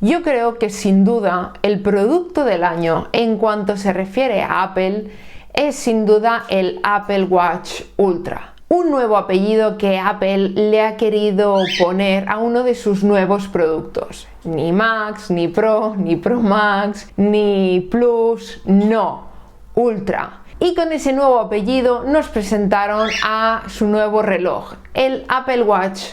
Yo creo que sin duda el producto del año en cuanto se refiere a Apple es sin duda el Apple Watch Ultra. Un nuevo apellido que Apple le ha querido poner a uno de sus nuevos productos. Ni Max, ni Pro, ni Pro Max, ni Plus, no, Ultra. Y con ese nuevo apellido nos presentaron a su nuevo reloj, el Apple Watch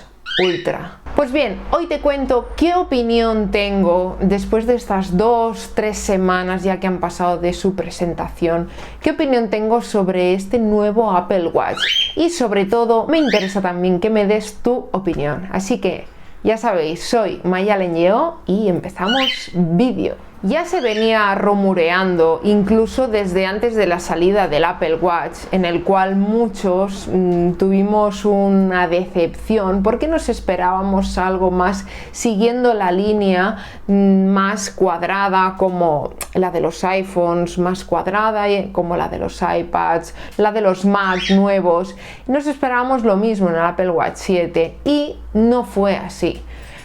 Ultra. Pues bien, hoy te cuento qué opinión tengo después de estas 2-3 semanas ya que han pasado de su presentación, qué opinión tengo sobre este nuevo Apple Watch y sobre todo me interesa también que me des tu opinión. Así que ya sabéis, soy Mayalen Lleó y empezamos vídeo. Ya se venía rumoreando, incluso desde antes de la salida del Apple Watch, en el cual muchos tuvimos una decepción porque nos esperábamos algo más siguiendo la línea más cuadrada como la de los iPhones, más cuadrada como la de los iPads, la de los Mac nuevos. Nos esperábamos lo mismo en el Apple Watch 7 y no fue así.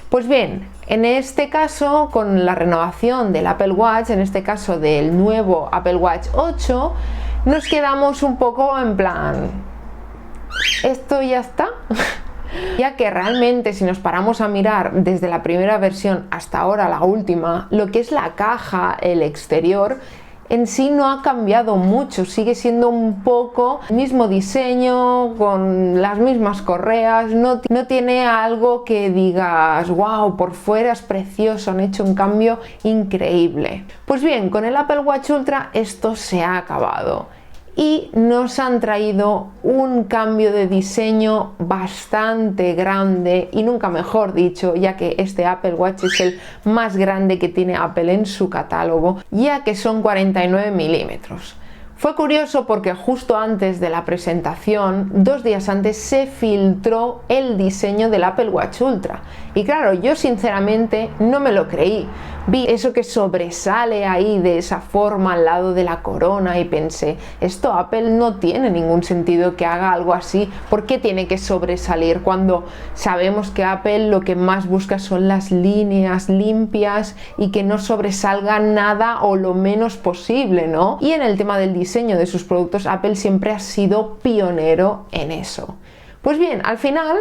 Pues bien, en este caso, con la renovación del Apple Watch, en este caso del nuevo Apple Watch 8, nos quedamos un poco en plan, ¿esto ya está? Ya que realmente si nos paramos a mirar desde la primera versión hasta ahora la última, lo que es la caja, el exterior, en sí no ha cambiado mucho, sigue siendo un poco el mismo diseño, con las mismas correas, no tiene algo que digas, wow, por fuera es precioso, han hecho un cambio increíble. Pues bien, con el Apple Watch Ultra esto se ha acabado y nos han traído un cambio de diseño bastante grande y nunca mejor dicho, ya que este Apple Watch es el más grande que tiene Apple en su catálogo, ya que son 49 milímetros. Fue curioso porque justo antes de la presentación, 2 días antes, se filtró el diseño del Apple Watch Ultra. Y claro, yo sinceramente no me lo creí. Vi eso que sobresale ahí de esa forma al lado de la corona y pensé, esto Apple no tiene ningún sentido que haga algo así. ¿Por qué tiene que sobresalir cuando sabemos que Apple lo que más busca son las líneas limpias y que no sobresalga nada o lo menos posible, ¿no? Y en el tema del diseño de sus productos, Apple siempre ha sido pionero en eso. Pues bien, al final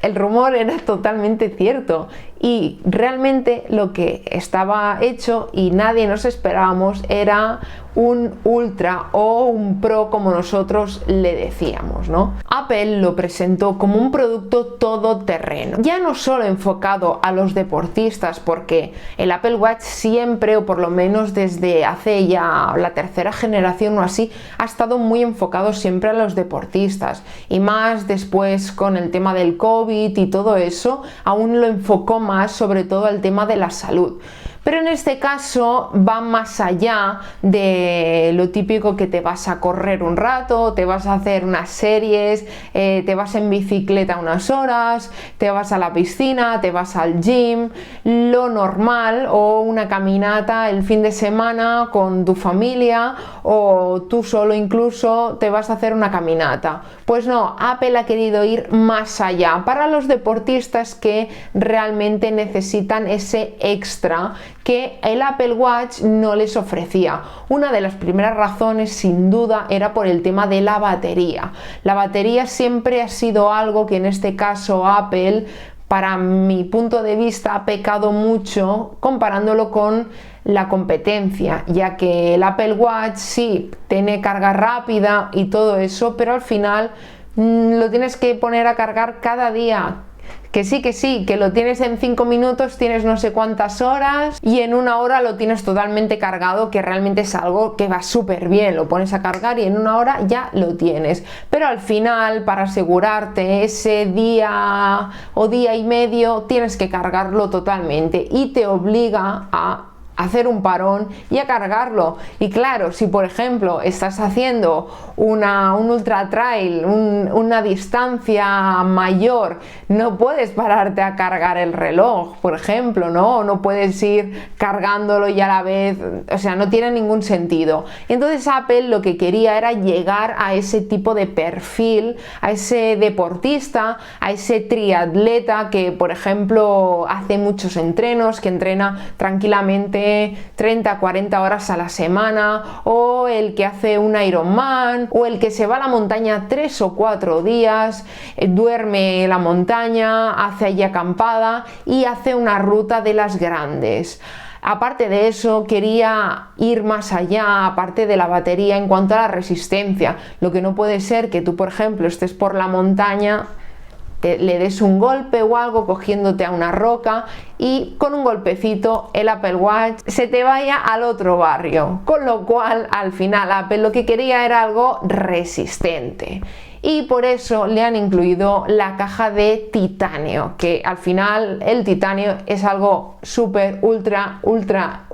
el rumor era totalmente cierto y realmente lo que estaba hecho y nadie nos esperábamos era un Ultra o un Pro como nosotros le decíamos, ¿no? Apple lo presentó como un producto todoterreno, ya no solo enfocado a los deportistas, porque el Apple Watch siempre, o por lo menos desde hace ya la 3ª generación o así, ha estado muy enfocado siempre a los deportistas y más después con el tema del COVID y todo eso, aún lo enfocó más sobre todo al tema de la salud. Pero en este caso va más allá de lo típico que te vas a correr un rato, te vas a hacer unas series, te vas en bicicleta unas horas, te vas a la piscina, te vas al gym, lo normal, o una caminata el fin de semana con tu familia o tú solo incluso te vas a hacer una caminata. Pues no, Apple ha querido ir más allá para los deportistas que realmente necesitan ese extra que el Apple Watch no les ofrecía. Una de las primeras razones sin duda era por el tema de la batería. La batería siempre ha sido algo que en este caso Apple, para mi punto de vista, ha pecado mucho comparándolo con la competencia, ya que el Apple Watch sí tiene carga rápida y todo eso, pero al final lo tienes que poner a cargar cada día. Que sí, que lo tienes en 5 minutos, tienes no sé cuántas horas y en 1 hora lo tienes totalmente cargado, que realmente es algo que va súper bien, lo pones a cargar y en 1 hora ya lo tienes. Pero al final, para asegurarte ese día o día y medio, tienes que cargarlo totalmente y te obliga a hacer un parón y a cargarlo. Y claro, si por ejemplo estás haciendo un ultra trail, una distancia mayor, no puedes pararte a cargar el reloj, por ejemplo, no puedes ir cargándolo y a la vez, o sea, no tiene ningún sentido. Y entonces Apple lo que quería era llegar a ese tipo de perfil, a ese deportista, a ese triatleta que por ejemplo hace muchos entrenos, que entrena tranquilamente 30-40 horas a la semana, o el que hace un Ironman, o el que se va a la montaña 3 o 4 días, duerme en la montaña, hace allí acampada y hace una ruta de las grandes. Aparte de eso, quería ir más allá, aparte de la batería, en cuanto a la resistencia. Lo que no puede ser que tú, por ejemplo, estés por la montaña, le des un golpe o algo cogiéndote a una roca y con un golpecito el Apple Watch se te vaya al otro barrio. Con lo cual, al final, Apple lo que quería era algo resistente. Y por eso le han incluido la caja de titanio, que al final el titanio es algo súper, ultra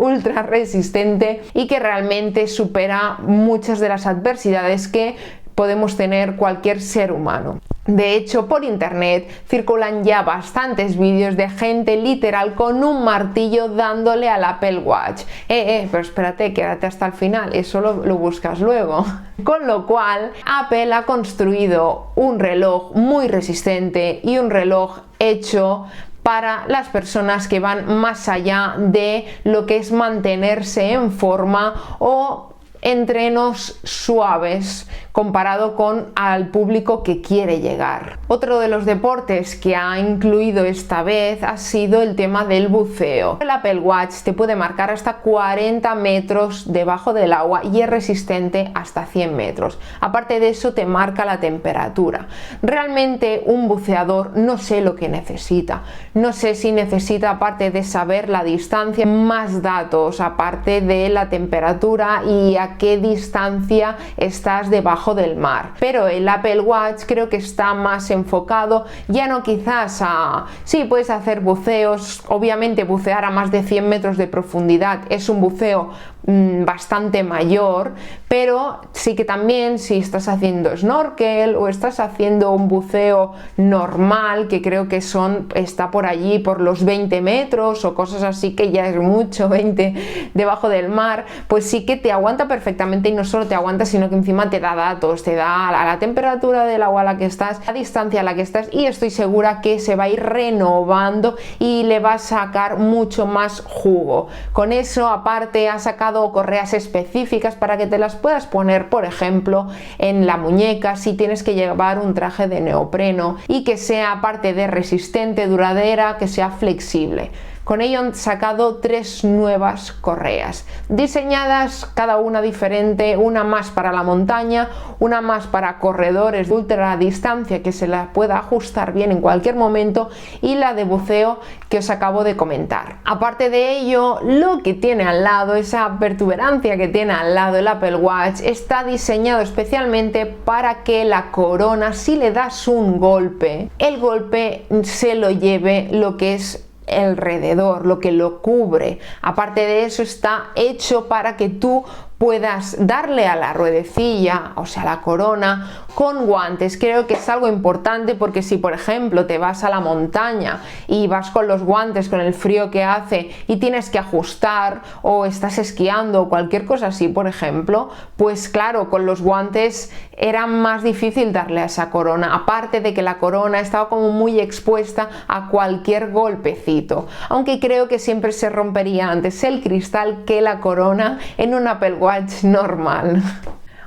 resistente y que realmente supera muchas de las adversidades que podemos tener cualquier ser humano. De hecho, por internet circulan ya bastantes vídeos de gente literal con un martillo dándole al Apple Watch. Pero espérate, quédate hasta el final, eso lo buscas luego. Con lo cual, Apple ha construido un reloj muy resistente y un reloj hecho para las personas que van más allá de lo que es mantenerse en forma o entrenos suaves comparado con al público que quiere llegar. Otro de los deportes que ha incluido esta vez ha sido el tema del buceo. El Apple Watch te puede marcar hasta 40 metros debajo del agua y es resistente hasta 100 metros. Aparte de eso, te marca la temperatura. Realmente un buceador no sé lo que necesita. No sé si necesita, aparte de saber la distancia, más datos aparte de la temperatura y a qué distancia estás debajo del mar. Pero el Apple Watch creo que está más enfocado ya no quizás a... Sí, puedes hacer buceos, obviamente bucear a más de 100 metros de profundidad es un buceo bastante mayor, pero sí que también si estás haciendo snorkel o estás haciendo un buceo normal, que creo que está por allí por los 20 metros o cosas así, que ya es mucho, 20 debajo del mar, pues sí que te aguanta perfectamente, y no solo te aguanta, sino que encima te da datos, te da la temperatura del agua a la que estás, la distancia a la que estás, y estoy segura que se va a ir renovando y le va a sacar mucho más jugo. Con eso, aparte, ha sacado correas específicas para que te las puedas poner, por ejemplo, en la muñeca si tienes que llevar un traje de neopreno, y que sea, aparte de resistente, duradera, que sea flexible. Con ello han sacado 3 nuevas correas, diseñadas cada una diferente, una más para la montaña, una más para corredores de ultra distancia que se la pueda ajustar bien en cualquier momento, y la de buceo que os acabo de comentar. Aparte de ello, lo que tiene al lado, esa protuberancia que tiene al lado el Apple Watch, está diseñado especialmente para que la corona, si le das un golpe, el golpe se lo lleve lo que es alrededor, lo que lo cubre. Aparte de eso, está hecho para que tú puedas darle a la ruedecilla, o sea, la corona, con guantes. Creo que es algo importante, porque si por ejemplo te vas a la montaña y vas con los guantes con el frío que hace y tienes que ajustar, o estás esquiando o cualquier cosa así, por ejemplo, pues claro, con los guantes era más difícil darle a esa corona, aparte de que la corona estaba como muy expuesta a cualquier golpecito, aunque creo que siempre se rompería antes el cristal que la corona en un Apple Watch normal.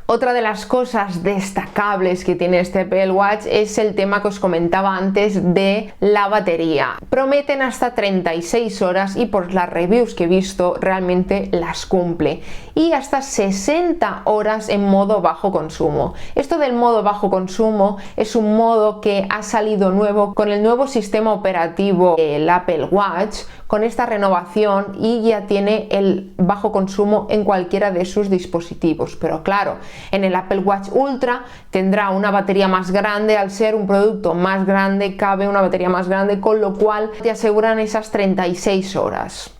Otra de las cosas destacables que tiene este Apple Watch es el tema que os comentaba antes de la batería. Prometen hasta 36 horas y por las reviews que he visto realmente las cumple. Y hasta 60 horas en modo bajo consumo. Esto del modo bajo consumo es un modo que ha salido nuevo con el nuevo sistema operativo del Apple Watch, con esta renovación, y ya tiene el bajo consumo en cualquiera de sus dispositivos. Pero claro, en el Apple Watch Ultra tendrá una batería más grande, al ser un producto más grande cabe una batería más grande, con lo cual te aseguran esas 36 horas.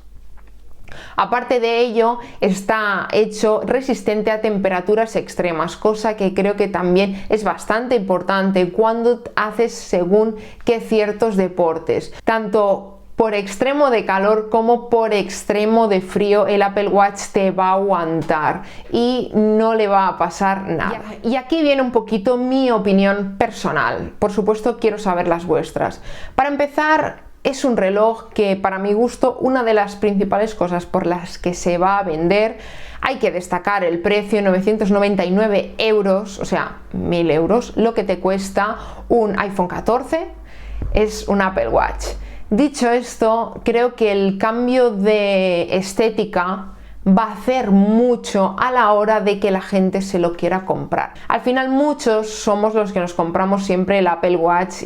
Aparte de ello, está hecho resistente a temperaturas extremas, cosa que creo que también es bastante importante cuando haces según qué ciertos deportes. Tanto por extremo de calor como por extremo de frío, el Apple Watch te va a aguantar y no le va a pasar nada. Y aquí viene un poquito mi opinión personal. Por supuesto, quiero saber las vuestras. Para empezar, es un reloj que, para mi gusto, una de las principales cosas por las que se va a vender, hay que destacar el precio, 999 euros, o sea, 1000 euros, lo que te cuesta un iPhone 14 es un Apple Watch. Dicho esto, creo que el cambio de estética va a hacer mucho a la hora de que la gente se lo quiera comprar. Al final muchos somos los que nos compramos siempre el Apple Watch,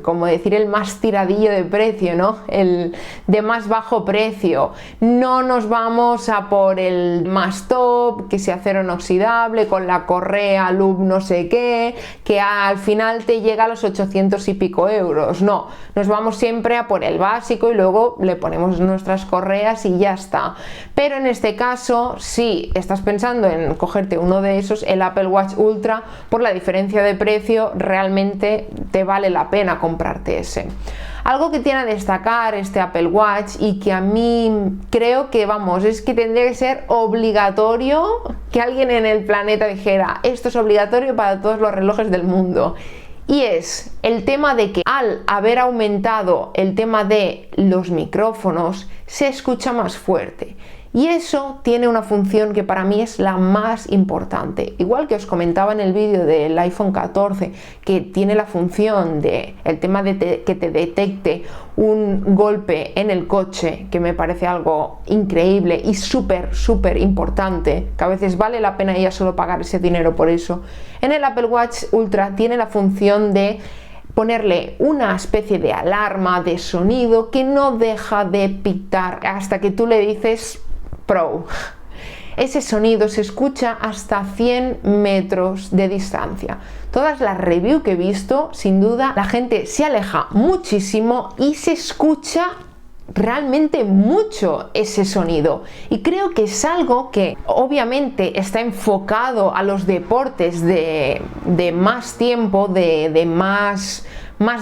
como decir, el más tiradillo de precio, ¿no? El de más bajo precio. No nos vamos a por el más top, que sea acero inoxidable, con la correa loop no sé qué, que al final te llega a los 800 y pico euros. No, nos vamos siempre a por el básico y luego le ponemos nuestras correas y ya está. Pero en este caso, si estás pensando en cogerte uno de esos, el Apple Watch Ultra, por la diferencia de precio, realmente te vale la pena comprarte ese. Algo que tiene a destacar este Apple Watch y que a mí creo que, vamos, es que tendría que ser obligatorio que alguien en el planeta dijera: esto es obligatorio para todos los relojes del mundo. Y es el tema de que al haber aumentado el tema de los micrófonos, se escucha más fuerte. Y eso tiene una función que para mí es la más importante. Igual que os comentaba en el vídeo del iPhone 14, que tiene la función de el tema de que te detecte un golpe en el coche, que me parece algo increíble y súper importante, que a veces vale la pena ya solo pagar ese dinero por eso. En el Apple Watch Ultra tiene la función de ponerle una especie de alarma de sonido que no deja de pitar hasta que tú le dices Pro. Ese sonido se escucha hasta 100 metros de distancia. Todas las reviews que he visto, sin duda, la gente se aleja muchísimo y se escucha realmente mucho ese sonido. Y creo que es algo que obviamente está enfocado a los deportes de más tiempo, de más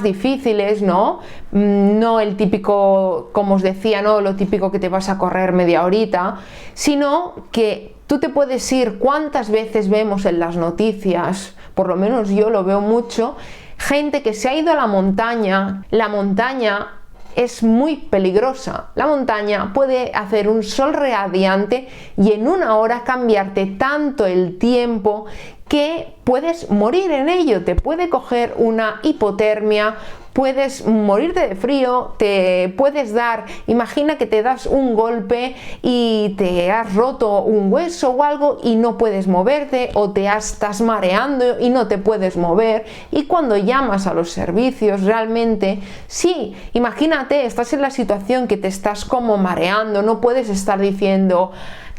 difíciles, ¿no? No el típico, como os decía, no lo típico que te vas a correr media horita, sino que tú te puedes ir. ¿Cuántas veces vemos en las noticias? Por lo menos yo lo veo mucho, gente que se ha ido a la montaña. La montaña es muy peligrosa. La montaña puede hacer un sol radiante y en una hora cambiarte tanto el tiempo que puedes morir en ello. Te puede coger una hipotermia, puedes morirte de frío, te puedes dar, imagina que te das un golpe y te has roto un hueso o algo y no puedes moverte, o estás mareando y no te puedes mover, y cuando llamas a los servicios realmente, sí, imagínate, estás en la situación que te estás como mareando, no puedes estar diciendo,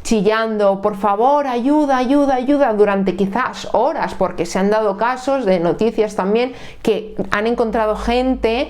chillando, por favor, ayuda, ayuda, ayuda, durante quizás horas, porque se han dado casos de noticias también que han encontrado gente,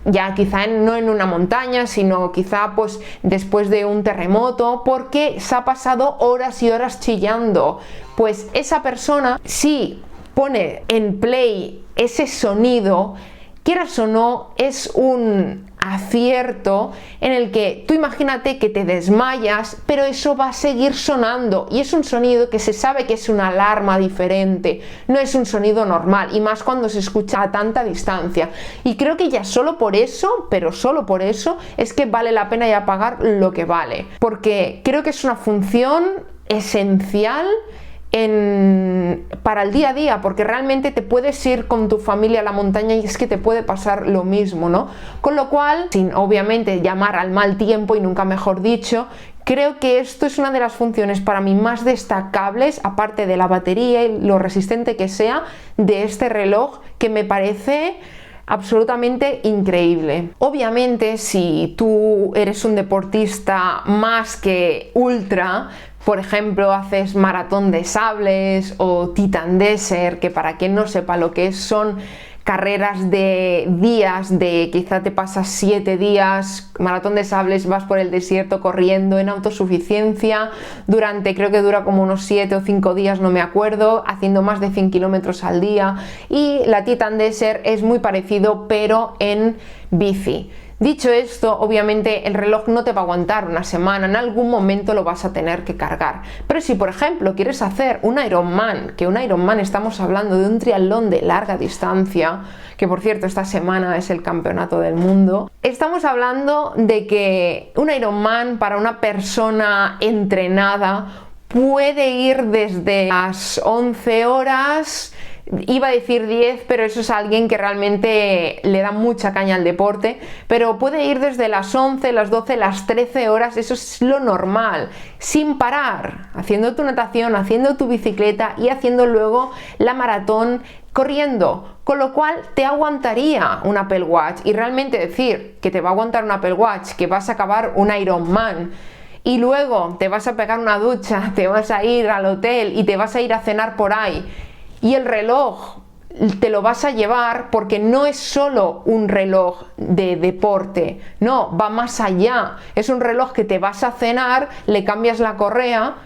ya quizá no en una montaña, sino quizá pues después de un terremoto, porque se ha pasado horas y horas chillando. Pues esa persona, si pone en play ese sonido, quieras o no, es un acierto en el que tú imagínate que te desmayas, pero eso va a seguir sonando, y es un sonido que se sabe que es una alarma diferente, no es un sonido normal, y más cuando se escucha a tanta distancia. Y creo que ya solo por eso, pero solo por eso, es que vale la pena ya pagar lo que vale, porque creo que es una función esencial para el día a día, porque realmente te puedes ir con tu familia a la montaña y es que te puede pasar lo mismo, ¿no? Con lo cual, sin obviamente llamar al mal tiempo, y nunca mejor dicho, creo que esto es una de las funciones para mí más destacables, aparte de la batería y lo resistente que sea, de este reloj, que me parece absolutamente increíble. Obviamente, si tú eres un deportista más que ultra, por ejemplo, haces maratón de sables o Titan Desert, que para quien no sepa lo que es, son carreras de días, de quizá te pasas 7 días, maratón de sables, vas por el desierto corriendo en autosuficiencia durante, creo que dura como unos 7 o 5 días, no me acuerdo, haciendo más de 100 kilómetros al día. Y la Titan Desert es muy parecido, pero en bici. Dicho esto, obviamente el reloj no te va a aguantar una semana, en algún momento lo vas a tener que cargar. Pero si, por ejemplo, quieres hacer un Ironman, que un Ironman estamos hablando de un triatlón de larga distancia, que por cierto esta semana es el campeonato del mundo, estamos hablando de que un Ironman para una persona entrenada puede ir desde las 11 horas, iba a decir 10, pero eso es alguien que realmente le da mucha caña al deporte, pero puede ir desde las 11, las 12, las 13 horas, eso es lo normal, sin parar, haciendo tu natación, haciendo tu bicicleta y haciendo luego la maratón corriendo, con lo cual te aguantaría un Apple Watch. Y realmente decir que te va a aguantar un Apple Watch, que vas a acabar un Ironman y luego te vas a pegar una ducha, te vas a ir al hotel y te vas a ir a cenar por ahí, y el reloj te lo vas a llevar, porque no es solo un reloj de deporte, no, va más allá, es un reloj que te vas a cenar, le cambias la correa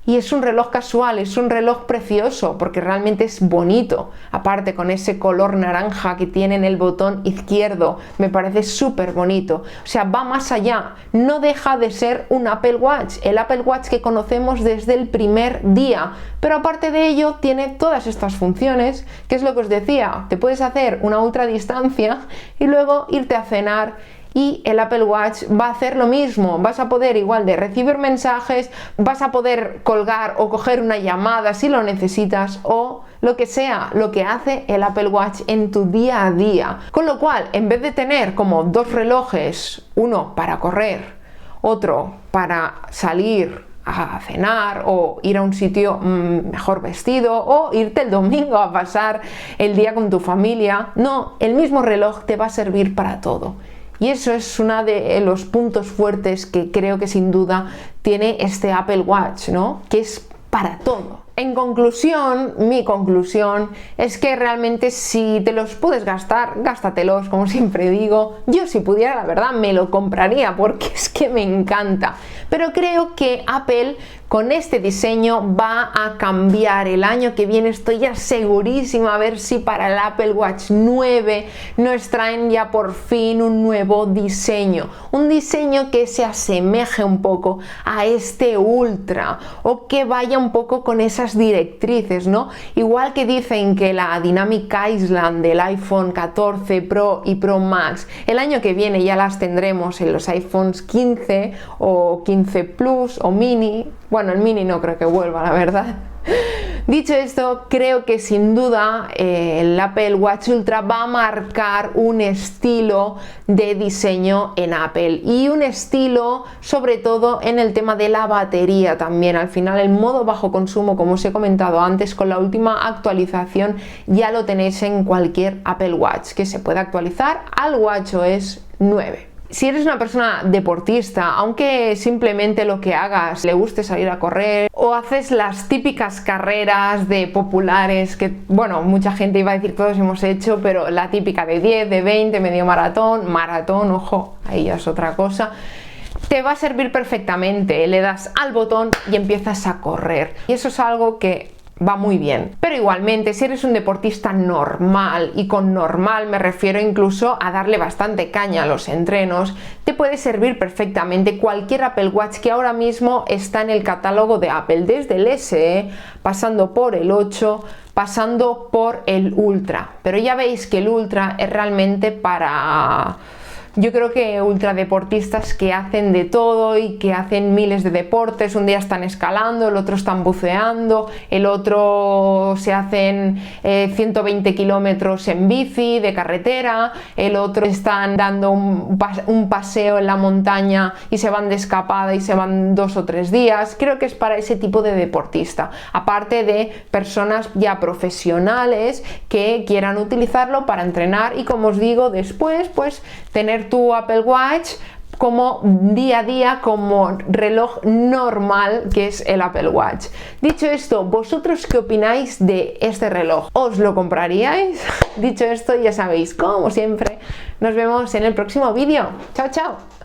y es un reloj casual, es un reloj precioso porque realmente es bonito, aparte con ese color naranja que tiene en el botón izquierdo, me parece súper bonito, o sea, va más allá, no deja de ser un Apple Watch, el Apple Watch que conocemos desde el primer día, pero aparte de ello tiene todas estas funciones, que es lo que os decía, te puedes hacer una ultradistancia y luego irte a cenar. Y el Apple Watch va a hacer lo mismo, vas a poder igual de recibir mensajes, vas a poder colgar o coger una llamada si lo necesitas o lo que sea, lo que hace el Apple Watch en tu día a día. Con lo cual, en vez de tener como dos relojes, uno para correr, otro para salir a cenar o ir a un sitio mejor vestido o irte el domingo a pasar el día con tu familia, no, el mismo reloj te va a servir para todo. Y eso es uno de los puntos fuertes que creo que sin duda tiene este Apple Watch, ¿no? Que es para todo. En conclusión, mi conclusión es que realmente si te los puedes gastar, gástatelos, como siempre digo. Yo si pudiera, la verdad, me lo compraría porque es que me encanta. Pero creo que Apple con este diseño va a cambiar el año que viene. Estoy ya segurísima a ver si para el Apple Watch 9 nos traen ya por fin un nuevo diseño. Un diseño que se asemeje un poco a este Ultra o que vaya un poco con esas directrices, ¿no? Igual que dicen que la Dynamic Island del iPhone 14 Pro y Pro Max el año que viene ya las tendremos en los iPhones 15 o 15 Plus o Mini. Bueno, el Mini no creo que vuelva, la verdad. Dicho esto, creo que sin duda el Apple Watch Ultra va a marcar un estilo de diseño en Apple y un estilo sobre todo en el tema de la batería también. Al final el modo bajo consumo, como os he comentado antes, con la última actualización ya lo tenéis en cualquier Apple Watch que se puede actualizar al WatchOS 9. Si eres una persona deportista, aunque simplemente lo que hagas le guste salir a correr o haces las típicas carreras de populares que, bueno, mucha gente iba a decir todos hemos hecho, pero la típica de 10, de 20, medio maratón, ojo, ahí ya es otra cosa, te va a servir perfectamente, le das al botón y empiezas a correr. Y eso es algo que va muy bien. Pero igualmente, si eres un deportista normal, y con normal me refiero incluso a darle bastante caña a los entrenos, te puede servir perfectamente cualquier Apple Watch que ahora mismo está en el catálogo de Apple, desde el SE, pasando por el 8, pasando por el Ultra. Pero ya veis que el Ultra es realmente para... Yo creo que ultradeportistas que hacen de todo y que hacen miles de deportes, un día están escalando, el otro están buceando, el otro se hacen 120 kilómetros en bici, de carretera, el otro están dando un paseo en la montaña y se van de escapada y se van 2 o 3 días. Creo que es para ese tipo de deportista, aparte de personas ya profesionales que quieran utilizarlo para entrenar y, como os digo, después pues tener tu Apple Watch como día a día, como reloj normal que es el Apple Watch. Dicho esto, ¿vosotros qué opináis de este reloj? ¿Os lo compraríais? Dicho esto, ya sabéis, como siempre, nos vemos en el próximo vídeo. ¡Chao, chao!